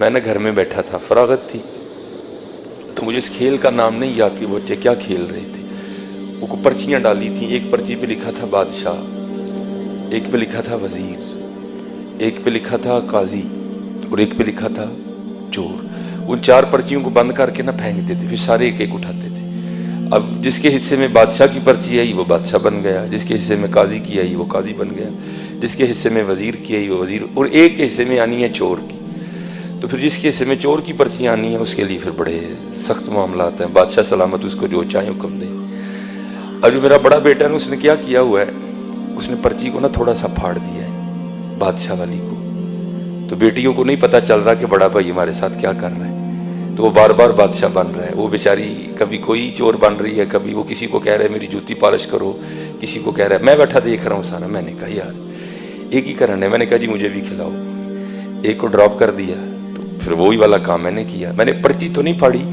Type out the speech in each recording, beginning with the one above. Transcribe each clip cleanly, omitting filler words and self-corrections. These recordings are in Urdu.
میں نے گھر میں بیٹھا تھا، فراغت تھی، تو مجھے اس کھیل کا نام نہیں یاد کہ بچے کیا کھیل رہے تھے. وہ کو پرچیاں ڈالی تھیں، ایک پرچی پہ لکھا تھا بادشاہ، ایک پہ لکھا تھا وزیر، ایک پہ لکھا تھا قاضی، اور ایک پہ لکھا تھا چور. ان 4 پرچیوں کو بند کر کے نہ پھینک دیتے، پھر سارے ایک ایک اٹھاتے تھے. اب جس کے حصے میں بادشاہ کی پرچی آئی وہ بادشاہ بن گیا، جس کے حصے میں قاضی کی آئی وہ قاضی بن گیا، جس کے حصے میں وزیر کی آئی وہ وزیر، اور ایک کے حصے میں آنی ہے چور کی. تو پھر جس کے حصے میں چور کی پرچی آنی ہے اس کے لیے پھر بڑے سخت معاملات ہیں. بادشاہ سلامت اس کو جو چاہے حکم دے. اب جو میرا بڑا بیٹا ہے نا، اس نے کیا کیا ہوا ہے، اس نے پرچی کو نا تھوڑا سا پھاڑ دیا ہے بادشاہ والی کو. تو بیٹیوں کو نہیں پتہ چل رہا کہ بڑا بھائی ہمارے ساتھ کیا کر رہا ہے، تو وہ بار بار بادشاہ بن رہا ہے. وہ بیچاری کبھی کوئی چور بن رہی ہے، کبھی وہ کسی کو کہہ رہا ہے میری جوتی پالش کرو، کسی کو کہہ رہا ہے. میں بیٹھا دیکھ رہا ہوں سارا. میں نے کہا یار ایک ہی کرنا ہے. میں نے کہا جی مجھے بھی کھلاؤ. ایک کو ڈراپ کر دیا، تو پھر وہی والا کام میں نے کیا. میں نے پرچی تو نہیں پھاڑی،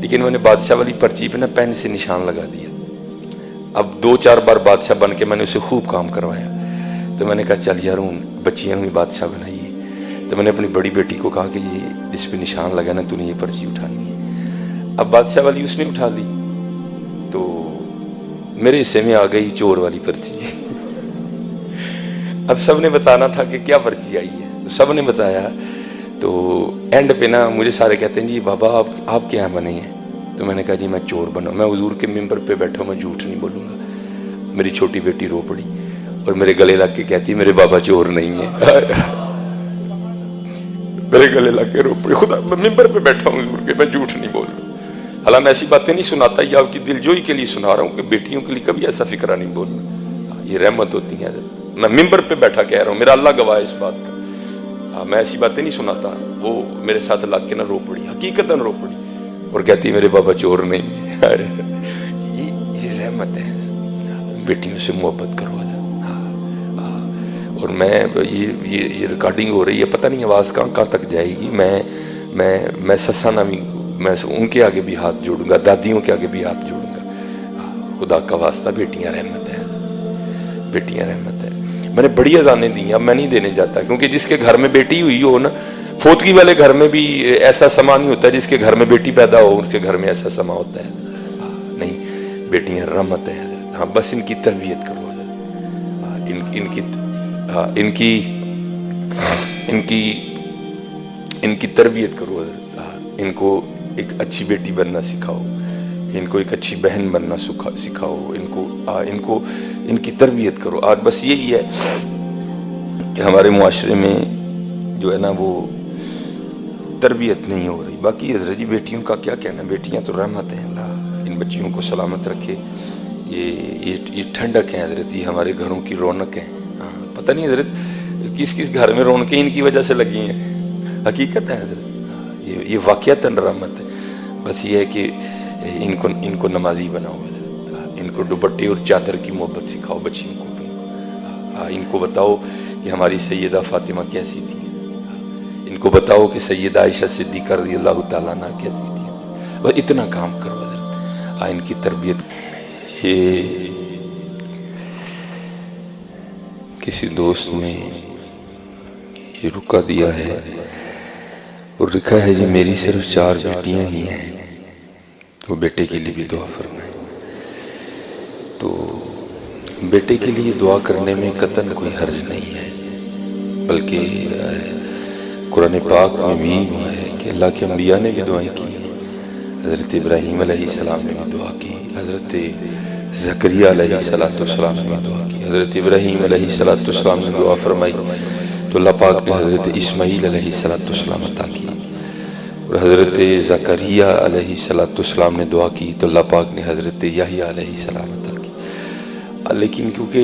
لیکن میں نے بادشاہ والی پرچی پہ نا پین سے نشان لگا دیا. اب 2-4 بار بادشاہ بن کے میں نے اسے خوب کام کروایا. تو میں نے کہا چل یار ہوں بچیاں ہوئی بادشاہ بنائیے. تو میں نے اپنی بڑی بیٹی کو کہا کہ یہ جس پہ نشان لگا نا تو نے یہ پرچی اٹھانی ہے. اب بادشاہ والی اس نے اٹھا لی، تو میرے حصے میں آ گئی چور والی پرچی. اب سب نے بتانا تھا کہ کیا پرچی آئی ہے، تو سب نے بتایا. تو اینڈ پہ نا مجھے سارے کہتے ہیں جی بابا آپ کیا بنے ہیں. تو میں نے کہا جی میں چور بنا. میں حضور کے ممبر پہ بیٹھا ہوں، میں جھوٹ نہیں بولوں گا. میری چھوٹی بیٹی رو پڑی اور میرے گلے لگ کے کہتی میرے بابا چور نہیں ہے. میرے گلے لگ کے رو پڑی. خدا میں ممبر پہ بیٹھا ہوں حضور کے، میں جھوٹ نہیں بول رہا. حالانکہ میں ایسی باتیں نہیں سناتا، یہ آپ کی دل جوئی کے لیے سنا رہا ہوں کہ بیٹیوں کے لیے کبھی ایسا فکرہ نہیں بولنا. یہ رحمت ہوتی ہے. میں ممبر پہ بیٹھا کہہ رہا ہوں، میرا اللہ گواہ ہے اس بات کا. میں ایسی باتیں نہیں سناتا. وہ میرے ساتھ لگ کے نہ رو پڑی، حقیقتاً رو پڑی، اور کہتی میرے بابا چور نہیں ہے. یہ رحمت ہے. بیٹیوں سے محبت کرو. اور میں یہ ریکارڈنگ ہو رہی ہے، پتہ نہیں آواز کہاں تک جائے گی. میں سسا نامی، میں ان کے آگے بھی ہاتھ جوڑوں گا، دادیوں کے آگے بھی ہاتھ جوڑوں گا. خدا کا واسطہ بیٹیاں رحمت ہے، بیٹیاں رحمت ہے. میں نے بڑی اذانیں دی، اب میں نہیں دینے جاتا، کیونکہ جس کے گھر میں بیٹی ہوئی ہو نا، فوتگی والے گھر میں بھی ایسا سما نہیں ہوتا. جس کے گھر میں بیٹی پیدا ہو اس کے گھر میں ایسا سما ہوتا ہے. نہیں، بیٹیاں رحمت ہے. ہاں بس ان کی تربیت کرو. ان کی تربیت کرو. ان کو ایک اچھی بیٹی بننا سکھاؤ، ان کو ایک اچھی بہن بننا سکھاؤ. ان کی تربیت کرو. آج بس یہی ہے کہ ہمارے معاشرے میں جو ہے نا وہ تربیت نہیں ہو رہی. باقی حضرت جی بیٹیوں کا کیا کہنا، بیٹیاں تو رحمت ہیں. اللہ ان بچیوں کو سلامت رکھے. یہ ٹھنڈک ہے حضرت جی، ہمارے گھروں کی رونق ہے. پتہ نہیں حضرت کس گھر میں رونقیں ان کی وجہ سے لگی ہیں. حقیقت ہے حضرت، یہ واقعتاً رحمت ہے. بس یہ ہے کہ ان کو نمازی بناؤ حضرت. ان کو دوپٹے اور چادر کی محبت سکھاؤ بچیوں کو. ان کو بتاؤ کہ ہماری سیدہ فاطمہ کیسی تھی. ان کو بتاؤ کہ سیدہ عائشہ صدیقہ رضی اللہ تعالیٰ عنہ کیسی تھی. بس اتنا کام کرو حضرت. ان کی تربیت. یہ کسی دوست نے یہ رکا دیا ہے اور لکھا ہے جی میری صرف 4 بیٹیاں ہی ہیں، تو بیٹے کے لیے بھی دعا فرمائیں. تو بیٹے کے لیے دعا کرنے میں قطعاً کوئی حرج نہیں ہے، بلکہ قرآن پاک میں بھی ہے کہ اللہ کے انبیاء نے بھی دعائیں کی. حضرت ابراہیم علیہ السلام نے بھی دعا کی، حضرت زکریا علیہ السلام نے بھی دعا کی. حضرت ابراہیم علیہ السلام نے دعا فرمائی تو اللہ پاک نے حضرت اسماعیل علیہ السلام عطا کی. اور حضرت زکریا علیہ السلام نے دعا کی تو اللہ پاک نے حضرت یحییٰ علیہ السلام عطا کی. لیکن کیونکہ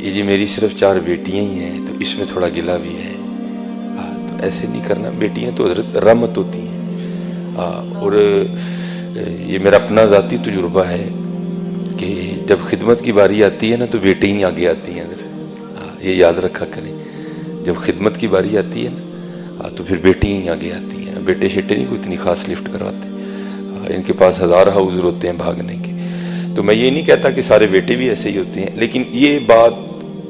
یہ جی میری صرف 4 بیٹیاں ہی ہیں تو اس میں تھوڑا گلہ بھی ہے. تو ایسے نہیں کرنا. بیٹیاں تو حضرت رحمت ہوتی ہیں. اور یہ میرا اپنا ذاتی تجربہ ہے کہ جب خدمت کی باری آتی ہے نا تو بیٹے ہی آگے آتی ہیں. یہ یاد رکھا کریں، جب خدمت کی باری آتی ہے نا تو پھر بیٹی ہی آگے آتی ہیں. بیٹے شیٹے نہیں کوئی اتنی خاص لفٹ کراتے. ان کے پاس 1000 حوض ہوتے ہیں بھاگنے کے. تو میں یہ نہیں کہتا کہ سارے بیٹے بھی ایسے ہی ہوتے ہیں، لیکن یہ بات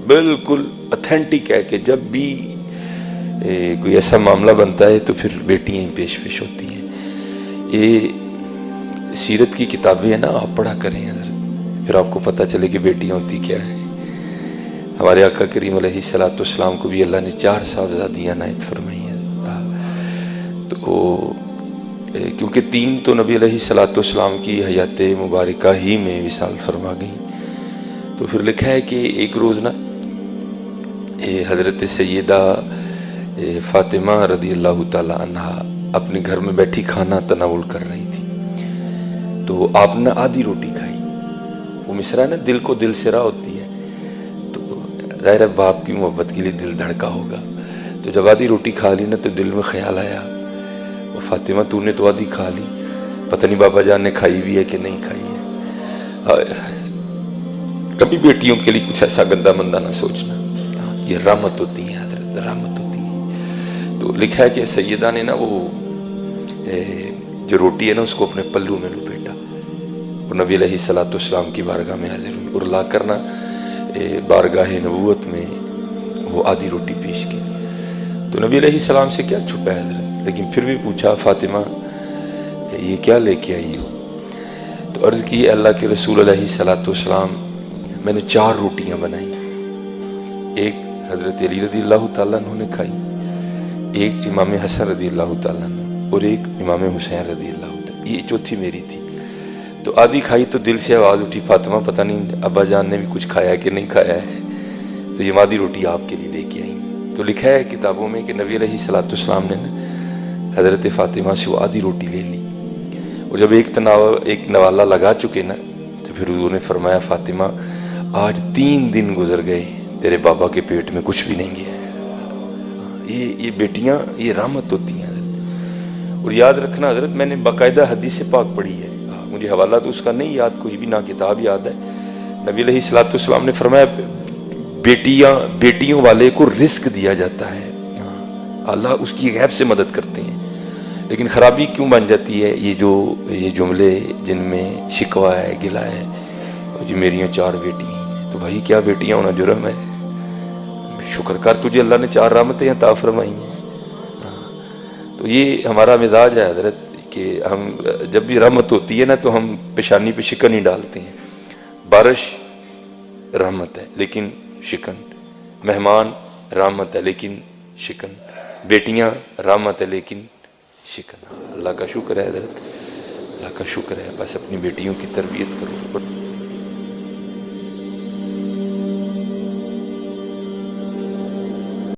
بالکل اتھینٹک ہے کہ جب بھی کوئی ایسا معاملہ بنتا ہے تو پھر بیٹیاں ہی پیش ہوتی ہیں. یہ سیرت کی کتابیں ہیں نا، آپ پڑھا کریں حضرت، پھر آپ کو پتہ چلے کہ بیٹیاں ہوتی کیا ہیں. ہمارے آقا کریم علیہ الصلوۃ والسلام کو بھی اللہ نے 4 صاحبزادیاں عنایت فرمائی ہیں. تو کیونکہ 3 تو نبی علیہ الصلوۃ والسلام کی حیات مبارکہ ہی میں وصال فرما گئیں، تو پھر لکھا ہے کہ ایک روز نا حضرت سیدہ فاطمہ رضی اللہ تعالی عنہا اپنے گھر میں بیٹھی کھانا تناول کر رہی تھی. تو آپ نے آدھی روٹی کھائی. وہ مصرع نا دل کو دل سے راہ ہوتی ہے، تو ظاہر باپ کی محبت کے لیے دل دھڑکا ہوگا. تو جب آدھی روٹی کھا لی نا تو دل میں خیال آیا، وہ فاطمہ تو نے تو آدھی کھا لی، پتہ نہیں بابا جان نے کھائی بھی ہے کہ نہیں کھائی ہے. کبھی بیٹیوں کے لیے کچھ ایسا گندا مندہ نہ سوچنا، یہ رحمت ہوتی ہے حضرت، رحمت ہوتی ہے. تو لکھا ہے کہ سیدہ نے نا وہ جو روٹی ہے نا اس کو اپنے پلو میں لپیٹا اور نبی علیہ الصلوۃ والسلام کی بارگاہ میں حاضر ہوئی اور لا کر نا بارگاہ نبوت میں وہ آدھی روٹی پیش کی. تو نبی علیہ السلام سے کیا چھپا ہے حضرت، لیکن پھر بھی پوچھا فاطمہ یہ کیا لے کے آئی ہو؟ تو عرض کی اللہ کے رسول علیہ الصلوۃ والسلام میں نے 4 روٹیاں بنائی، ایک حضرت علی رضی اللہ تعالیٰ عنہ نے کھائی، ایک امام حسن رضی اللہ تعالیٰ عنہ اور ایک امام حسین رضی اللہ تعالیٰ، یہ چوتھی میری تھی. تو آدھی کھائی تو دل سے آواز اٹھی، فاطمہ پتہ نہیں ابا جان نے بھی کچھ کھایا کہ نہیں کھایا ہے، تو یہ آدھی روٹی آپ کے لیے لے کے آئی. تو لکھا ہے کتابوں میں کہ نبی علیہ الصلوۃ والسلام نے حضرت فاطمہ سے وہ آدھی روٹی لے لی، اور جب ایک نوالہ لگا چکے نا تو پھر حضور نے فرمایا فاطمہ آج 3 دن گزر گئے تیرے بابا کے پیٹ میں کچھ بھی نہیں گیا. یہ بیٹیاں یہ رحمت ہوتی ہیں حضرت. اور یاد رکھنا حضرت، میں نے باقاعدہ حدیث پاک پڑھی ہے، مجھے حوالہ تو اس کا نہیں یاد کوئی بھی، نہ کتاب یاد ہے. نبی علیہ الصلوۃ والسلام نے فرمایا بیٹیوں والے کو رزق دیا جاتا ہے، اللہ اس کی غیب سے مدد کرتے ہیں. لیکن خرابی کیوں بن جاتی ہے؟ یہ جملے جن میں شکوہ ہے، گلہ ہے، جی میریاں 4 بیٹیاں ہیں. تو بھائی کیا بیٹیاں ہونا جرم ہے؟ شکر کر تجھے اللہ نے 4 رحمتیں عطا فرمائی ہیں. تو یہ ہمارا مزاج ہے حضرت کہ ہم جب بھی رحمت ہوتی ہے نا تو ہم پیشانی پہ شکن ہی ڈالتے ہیں. بارش رحمت ہے لیکن شکن، مہمان رحمت ہے لیکن شکن، بیٹیاں رحمت ہے لیکن شکن. اللہ کا شکر ہے حضرت، اللہ کا شکر ہے. بس اپنی بیٹیوں کی تربیت کرو.